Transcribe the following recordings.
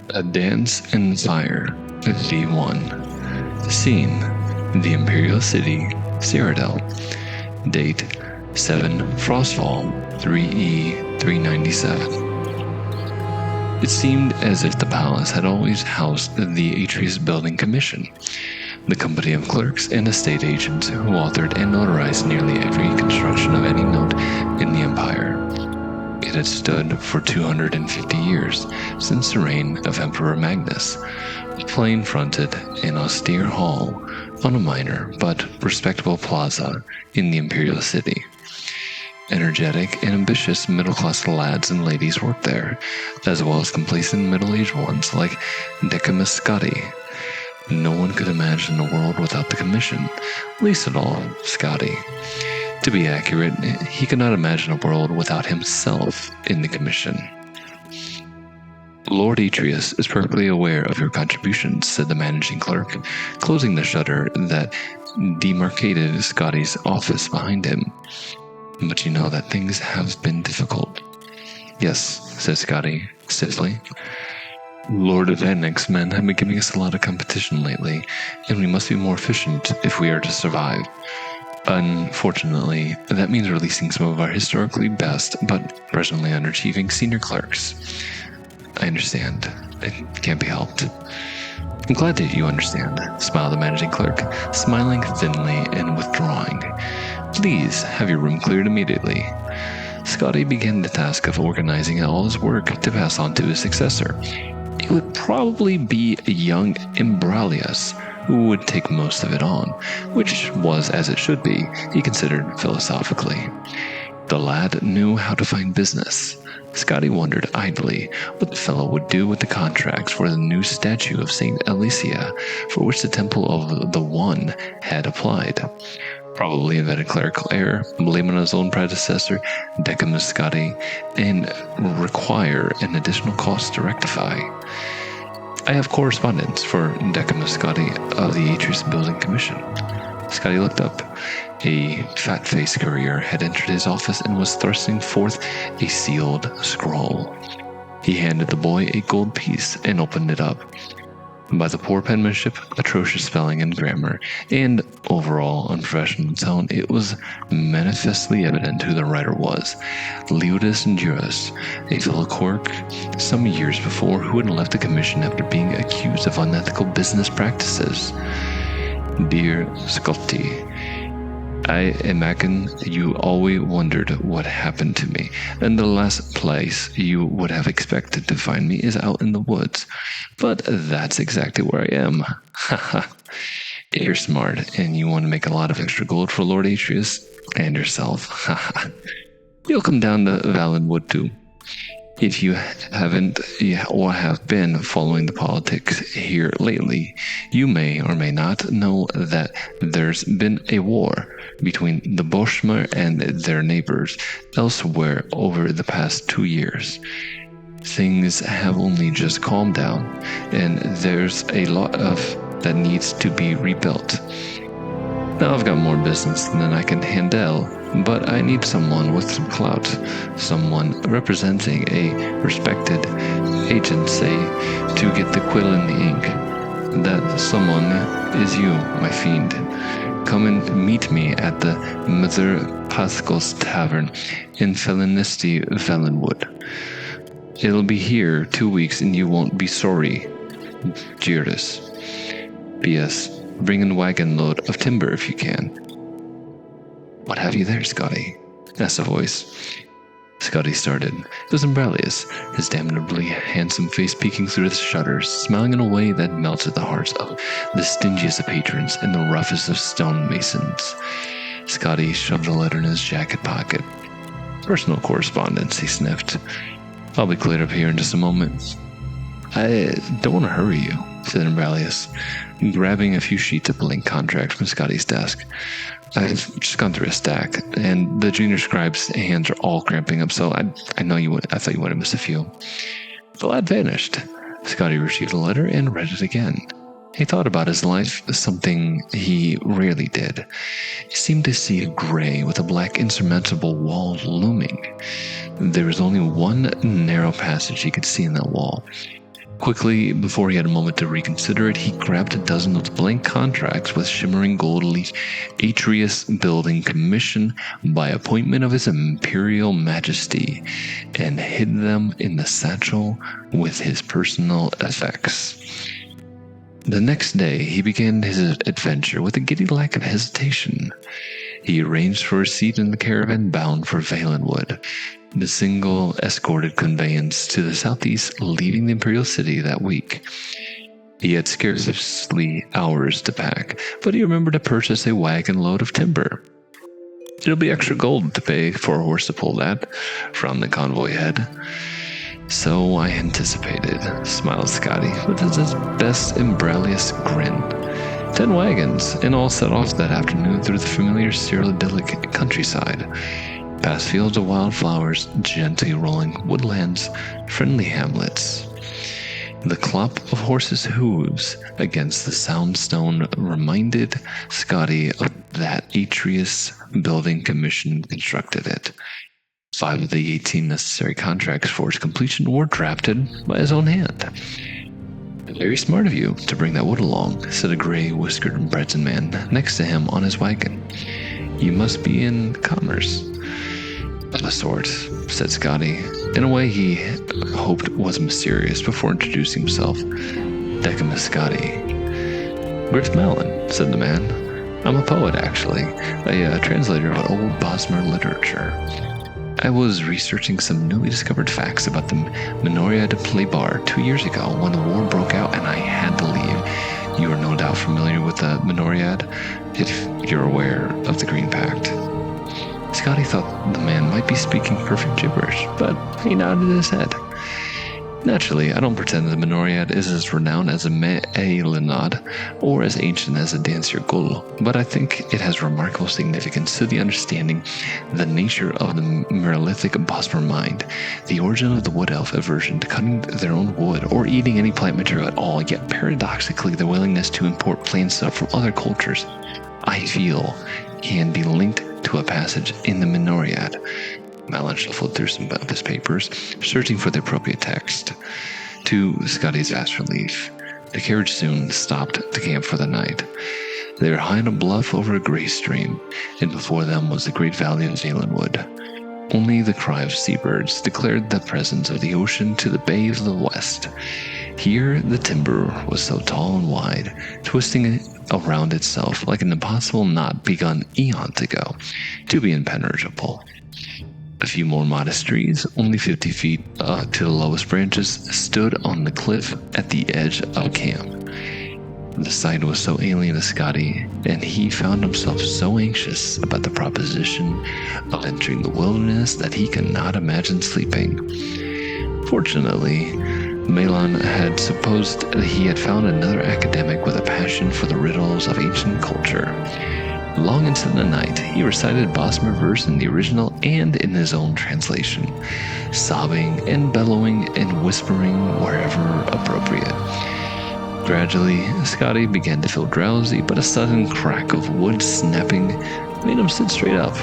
A Dance in Fire, V1. Scene: the Imperial City, Cyrodiil. Date: 7 Frostfall 3E397. It seemed as if the palace had always housed the Atreus Building Commission, the company of clerks and estate agents who authored and notarized nearly every construction of any note in the Empire. It had stood for 250 years, since the reign of Emperor Magnus, plain-fronted and austere hall on a minor but respectable plaza in the Imperial City. Energetic and ambitious middle-class lads and ladies worked there, as well as complacent middle-aged ones like Decimus Scotti. No one could imagine a world without the Commission, least of all Scotti. To be accurate, he could not imagine a world without himself in the Commission. Lord Atreus is perfectly aware of your contributions, said the managing clerk, closing the shutter that demarcated Scotty's office behind him. But you know that things have been difficult. Yes, said Scotty, stiffly. Lord Vannick's men have been giving us a lot of competition lately, and we must be more efficient if we are to survive. Unfortunately, that means releasing some of our historically best, but presently underachieving senior clerks. I understand. It can't be helped. I'm glad that you understand, smiled the managing clerk, smiling thinly and withdrawing. Please have your room cleared immediately. Scotty began the task of organizing all his work to pass on to his successor. It would probably be a young Imbralius who would take most of it on, which was as it should be, he considered philosophically. The lad knew how to find business. Scotty wondered idly what the fellow would do with the contracts for the new statue of St. Alicia, for which the Temple of the One had applied. Probably invented clerical error, blame on his own predecessor, Decimus Scotti, and require an additional cost to rectify. I have correspondence for Decimus Scotti of the Atreus Building Commission. Scotty looked up. A fat-faced courier had entered his office and was thrusting forth a sealed scroll. He handed the boy a gold piece and opened it up. By the poor penmanship, atrocious spelling and grammar, and overall unprofessional tone, it was manifestly evident who the writer was. Leodus Juris, a fellow clerk some years before who had left the commission after being accused of unethical business practices. Dear Scotti, I imagine you always wondered what happened to me, and the last place you would have expected to find me is out in the woods. But that's exactly where I am. Haha. If you're smart and you want to make a lot of extra gold for Lord Atreus and yourself, haha, you'll come down to Valenwood too. If you haven't or have been following the politics here lately, you may or may not know that there's been a war between the Boschmer and their neighbors elsewhere over the past 2 years. Things have only just calmed down, and there's a lot of that needs to be rebuilt. Now I've got more business than I can handle, but I need someone with some clout, someone representing a respected agency to get the quill in the ink. That someone is you, my fiend. Come and meet me at the Mother Pascal's Tavern in Felinisti, Valenwood. It'll be here 2 weeks and you won't be sorry. Juris. P.S. Bring a wagon load of timber if you can. What have you there, Scotty? Asked a voice. Scotty started. It was Imbralius, his damnably handsome face peeking through the shutters, smiling in a way that melted the hearts of the stingiest of patrons and the roughest of stonemasons. Scotty shoved a letter in his jacket pocket. Personal correspondence, he sniffed. I'll be cleared up here in just a moment. I don't want to hurry you, said Imbralius, grabbing a few sheets of blank contracts from Scotty's desk. I've just gone through a stack, and the junior scribe's hands are all cramping up, so I thought you would have missed a few. The lad vanished. Scotty received the letter and read it again. He thought about his life, something he rarely did. He seemed to see a gray with a black insurmountable wall looming. There was only one narrow passage he could see in that wall. Quickly, before he had a moment to reconsider it, he grabbed a dozen of the blank contracts with shimmering gold Atreus building commission by appointment of his Imperial Majesty and hid them in the satchel with his personal effects. The next day, he began his adventure with a giddy lack of hesitation. He arranged for a seat in the caravan bound for Valenwood, the single escorted conveyance to the southeast, leaving the Imperial City that week. He had scarcely hours to pack, but he remembered to purchase a wagon load of timber. It'll be extra gold to pay for a horse to pull that, frowned the convoy head. So I anticipated, smiled Scotty, with his best embracious grin. 10 wagons, and all set off that afternoon through the familiar Cyrodiilic countryside, past fields of wildflowers, gently rolling woodlands, friendly hamlets. The clop of horses' hooves against the soundstone reminded Scotty of that Atreus building commission constructed it. 5 of the 18 necessary contracts for its completion were drafted by his own hand. Very smart of you to bring that wood along, said a gray-whiskered Breton man next to him on his wagon. You must be in commerce. Of a sort, said Scotty, in a way he hoped was mysterious before introducing himself. Decimus Scotty. Griff Mellon, said the man. I'm a poet, actually, a translator of old Bosmer literature. I was researching some newly discovered facts about the Minoria de Playbar 2 years ago when the war broke out and I had to leave. You are no doubt familiar with the Minoriad, if you're aware of the Green Pact. Scotty thought the man might be speaking perfect gibberish, but he nodded his head. Naturally, I don't pretend the Minoriad is as renowned as a Me'elinad or as ancient as a Dansir Gul, but I think it has remarkable significance to the understanding the nature of the Merolithic Bosmer mind, the origin of the wood elf aversion to cutting their own wood or eating any plant material at all, yet paradoxically the willingness to import plant stuff from other cultures, I feel, can be linked to a passage in the Minoriad. Malin shuffled through some of his papers, searching for the appropriate text. To Scotty's vast relief, the carriage soon stopped at the camp for the night. They were high on a bluff over a gray stream, and before them was the great valley of Valenwood. Only the cry of seabirds declared the presence of the ocean to the bay of the west. Here the timber was so tall and wide, twisting around itself like an impossible knot begun eons ago, to be impenetrable. A few more modest trees, only 50 feet to the lowest branches, stood on the cliff at the edge of camp. The sight was so alien to Scotty, and he found himself so anxious about the proposition of entering the wilderness that he could not imagine sleeping. Fortunately, Malon had supposed that he had found another academic with a passion for the riddles of ancient culture. Long into the night, he recited Bosmer verse in the original and in his own translation, sobbing and bellowing and whispering wherever appropriate. Gradually, Scotty began to feel drowsy, but a sudden crack of wood snapping made him sit straight up.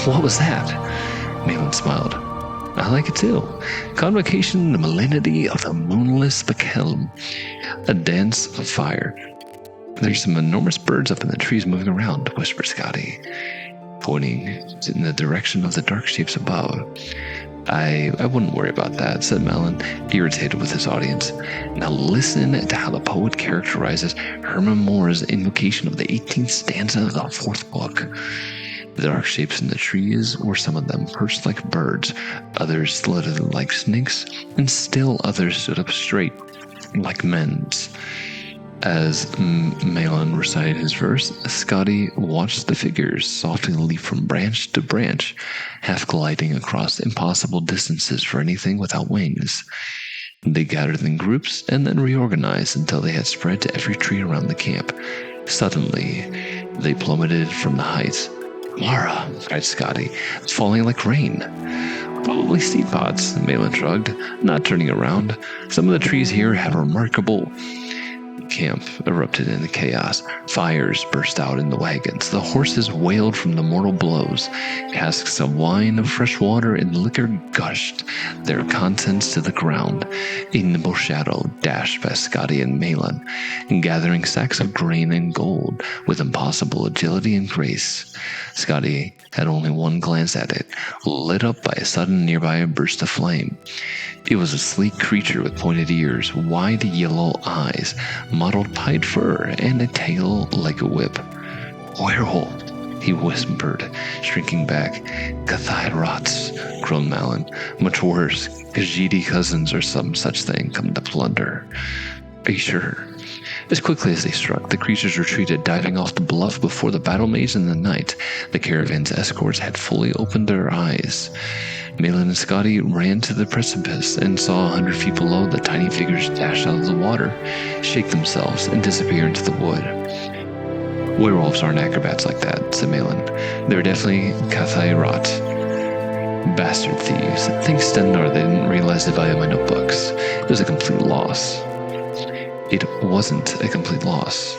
What was that? Malin smiled. I like it too. Convocation, the malignity of the moonless Bakelm. A dance of fire. There's some enormous birds up in the trees moving around, whispered Scotty, pointing in the direction of the dark shapes above. I wouldn't worry about that, said Malin, irritated with his audience. Now listen to how the poet characterizes Herman Moore's invocation of the 18th stanza of the 4th book. The dark shapes in the trees were some of them perched like birds, others slithered like snakes, and still others stood up straight, like men's. As Malin recited his verse, Scotty watched the figures softly leap from branch to branch, half gliding across impossible distances for anything without wings. They gathered in groups and then reorganized until they had spread to every tree around the camp. Suddenly, they plummeted from the heights. Mara, cried Scotty, it's falling like rain. Probably seed pods, Malin shrugged, not turning around. Some of the trees here have remarkable camp erupted into chaos. Fires burst out in the wagons. The horses wailed from the mortal blows. Casks of wine, of fresh water, and liquor gushed their contents to the ground. A nimble shadow dashed by Scotty and Malin, gathering sacks of grain and gold with impossible agility and grace. Scotty had only one glance at it, lit up by a sudden nearby burst of flame. It was a sleek creature with pointed ears, wide yellow eyes, mottled pied fur, and a tail like a whip. "Werewolf," he whispered, shrinking back. "Cathyrots," groaned Malin. "Much worse. Khajiit cousins or some such thing come to plunder." "Are you sure?" As quickly as they struck, the creatures retreated, diving off the bluff before the battle maze in the night. The caravan's escorts had fully opened their eyes. Malin and Scotty ran to the precipice and saw 100 feet below the tiny figures dash out of the water, shake themselves, and disappear into the wood. "Werewolves aren't acrobats like that," said Malin. "They're definitely Cathayrot. Bastard thieves. Thanks Stennar, they didn't realize the value of my notebooks. It was a complete loss." It wasn't a complete loss.